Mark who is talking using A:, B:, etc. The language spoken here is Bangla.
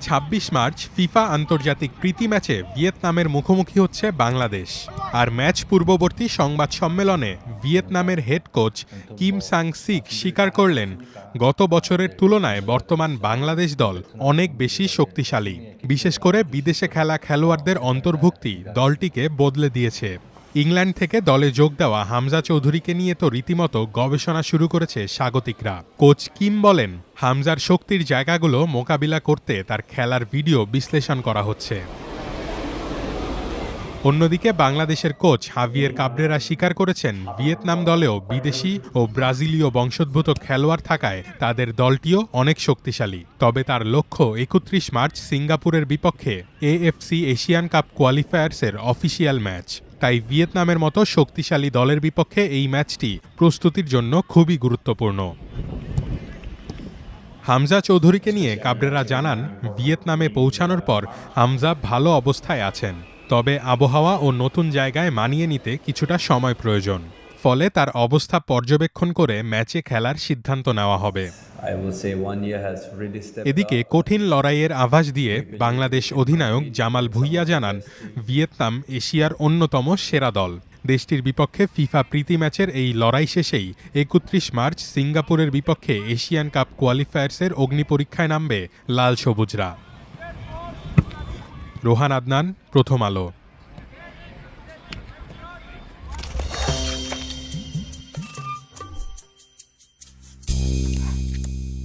A: ২৬ মার্চ ফিফা আন্তর্জাতিক প্রীতি ম্যাচে ভিয়েতনামের মুখোমুখি হচ্ছে বাংলাদেশ। আর ম্যাচ পূর্ববর্তী সংবাদ সম্মেলনে ভিয়েতনামের হেড কোচ কিম সাং সিক স্বীকার করলেন, গত বছরের তুলনায় বর্তমান বাংলাদেশ দল অনেক বেশি শক্তিশালী। বিশেষ করে বিদেশে খেলা খেলোয়াড়দের অন্তর্ভুক্তি দলটিকে বদলে দিয়েছে। ইংল্যান্ড থেকে দলে যোগ দেওয়া হামজা চৌধুরীকে নিয়ে তো রীতিমতো গবেষণা শুরু করেছে স্বাগতিকরা। কোচ কিম বলেন, হামজার শক্তির জায়গাগুলো মোকাবিলা করতে তার খেলার ভিডিও বিশ্লেষণ করা হচ্ছে। অন্যদিকে বাংলাদেশের কোচ হাভিয়ের কাবরেরা স্বীকার করেছেন, ভিয়েতনাম দলেও বিদেশি ও ব্রাজিলীয় বংশোদ্ভূত খেলোয়াড় থাকায় তাদের দলটিও অনেক শক্তিশালী। তবে তার লক্ষ্য ৩১ মার্চ সিঙ্গাপুরের বিপক্ষে এএফসি এশিয়ান কাপ কোয়ালিফায়ার্সের অফিসিয়াল ম্যাচ। তাই ভিয়েতনামের মতো শক্তিশালী দলের বিপক্ষে এই ম্যাচটি প্রস্তুতির জন্য খুবই গুরুত্বপূর্ণ। হামজা চৌধুরীকে নিয়ে কাবরেরা জানান, ভিয়েতনামে পৌঁছানোর পর হামজা ভালো অবস্থায় আছেন। তবে আবহাওয়া ও নতুন জায়গায় মানিয়ে নিতে কিছুটা সময় প্রয়োজন। ফলে তার অবস্থা পর্যবেক্ষণ করে ম্যাচে খেলার সিদ্ধান্ত নেওয়া হবে। এদিকে কঠিন লড়াইয়ের আভাস দিয়ে বাংলাদেশ অধিনায়ক জামাল ভুঁইয়া জানান, ভিয়েতনাম এশিয়ার অন্যতম সেরা দল। দেশটির বিপক্ষে ফিফা প্রীতি ম্যাচের এই লড়াই শেষেই ৩১ মার্চ সিঙ্গাপুরের বিপক্ষে এশিয়ান কাপ কোয়ালিফায়ার্সের অগ্নিপরীক্ষায় নামবে লাল সবুজরা। রোহান আদনান, প্রথম আলো।